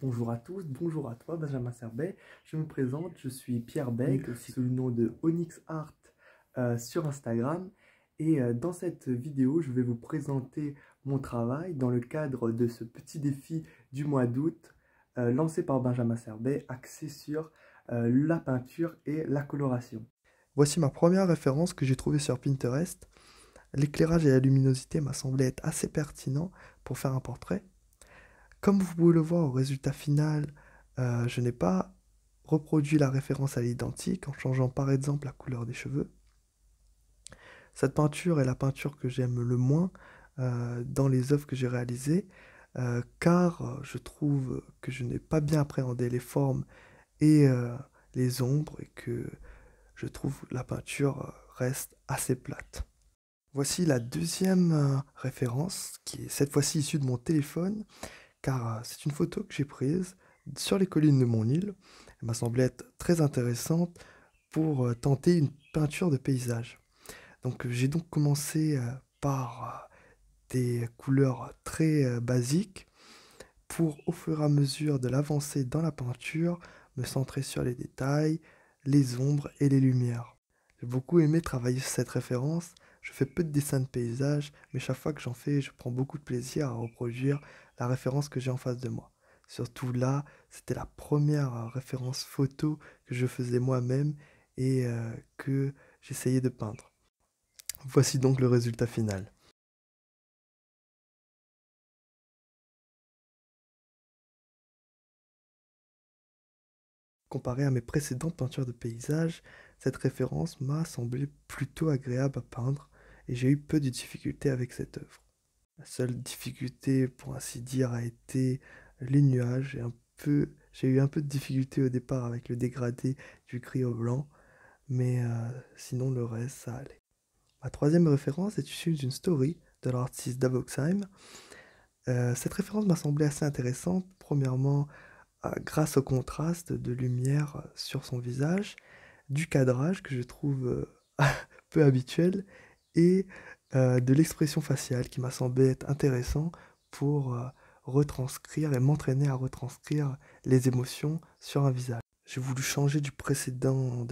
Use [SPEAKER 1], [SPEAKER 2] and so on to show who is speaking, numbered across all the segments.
[SPEAKER 1] Bonjour à tous, bonjour à toi Benjamin Serbet. Je me présente, je suis Pierre Beck, sous le nom de Onyx Art sur Instagram. Et dans cette vidéo, je vais vous présenter mon travail dans le cadre de ce petit défi du mois d'août lancé par Benjamin Serbet, axé sur la peinture et la coloration.
[SPEAKER 2] Voici ma première référence que j'ai trouvée sur Pinterest. L'éclairage et la luminosité m'a semblé être assez pertinent pour faire un portrait. Comme vous pouvez le voir au résultat final, je n'ai pas reproduit la référence à l'identique en changeant par exemple la couleur des cheveux. Cette peinture est la peinture que j'aime le moins dans les œuvres que j'ai réalisées, car je trouve que je n'ai pas bien appréhendé les formes et les ombres et que je trouve la peinture reste assez plate. Voici la deuxième référence, qui est cette fois-ci issue de mon téléphone, car c'est une photo que j'ai prise sur les collines de mon île. Elle m'a semblé être très intéressante pour tenter une peinture de paysage. Donc j'ai donc commencé par des couleurs très basiques pour au fur et à mesure de l'avancée dans la peinture, me centrer sur les détails, les ombres et les lumières. J'ai beaucoup aimé travailler sur cette référence. Je fais peu de dessins de paysage, mais chaque fois que j'en fais, je prends beaucoup de plaisir à reproduire la référence que j'ai en face de moi. Surtout là, c'était la première référence photo que je faisais moi-même et que j'essayais de peindre. Voici donc le résultat final. Comparé à mes précédentes peintures de paysage, cette référence m'a semblé plutôt agréable à peindre et j'ai eu peu de difficultés avec cette œuvre. La seule difficulté, pour ainsi dire, a été les nuages j'ai eu un peu de difficulté au départ avec le dégradé du gris au blanc, mais sinon le reste, ça allait. Ma troisième référence est issue d'une story de l'artiste Davoxheim. Cette référence m'a semblé assez intéressante, premièrement grâce au contraste de lumière sur son visage, du cadrage que je trouve peu habituel et de l'expression faciale qui m'a semblé être intéressant pour retranscrire et m'entraîner à retranscrire les émotions sur un visage. J'ai voulu changer de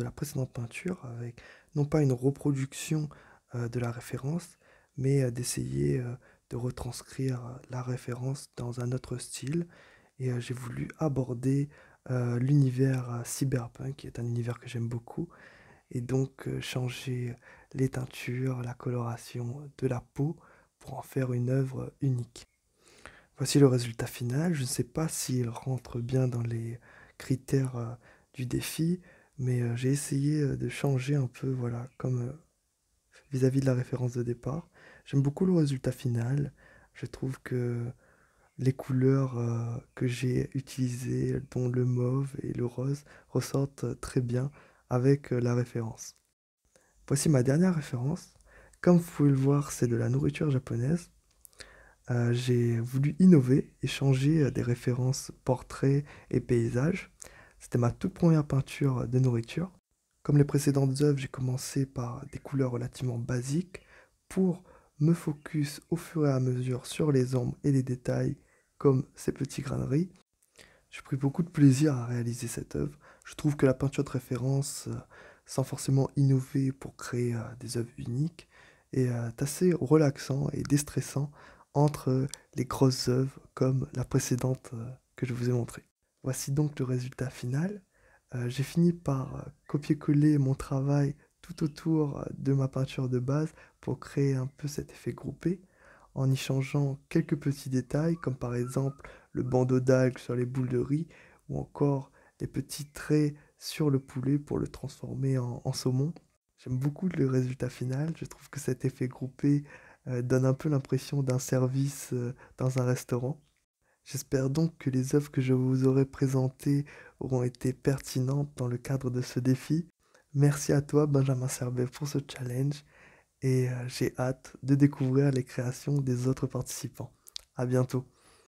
[SPEAKER 2] la précédente peinture avec non pas une reproduction de la référence, mais d'essayer de retranscrire la référence dans un autre style. Et j'ai voulu aborder l'univers cyberpunk, qui est un univers que j'aime beaucoup, et donc changer les teintures, la coloration de la peau pour en faire une œuvre unique. Voici le résultat final. Je ne sais pas s'il rentre bien dans les critères du défi, mais j'ai essayé de changer un peu, voilà, comme vis-à-vis de la référence de départ. J'aime beaucoup le résultat final. Je trouve que les couleurs que j'ai utilisées, dont le mauve et le rose, ressortent très bien avec la référence. Voici ma dernière référence. Comme vous pouvez le voir, c'est de la nourriture japonaise. J'ai voulu innover et changer des références portraits et paysages. C'était ma toute première peinture de nourriture. Comme les précédentes œuvres, j'ai commencé par des couleurs relativement basiques pour me focus au fur et à mesure sur les ombres et les détails comme ces petits grains de riz. J'ai pris beaucoup de plaisir à réaliser cette œuvre. Je trouve que la peinture de référence, sans forcément innover pour créer des œuvres uniques, est assez relaxant et déstressant entre les grosses œuvres comme la précédente que je vous ai montrée. Voici donc le résultat final. J'ai fini par copier-coller mon travail tout autour de ma peinture de base pour créer un peu cet effet groupé en y changeant quelques petits détails comme par exemple le bandeau d'algues sur les boules de riz ou encore les petits traits sur le poulet pour le transformer en saumon. J'aime beaucoup le résultat final, je trouve que cet effet groupé donne un peu l'impression d'un service dans un restaurant. J'espère donc que les œuvres que je vous aurai présentées auront été pertinentes dans le cadre de ce défi. Merci à toi Benjamin Serbet pour ce challenge et j'ai hâte de découvrir les créations des autres participants. À bientôt.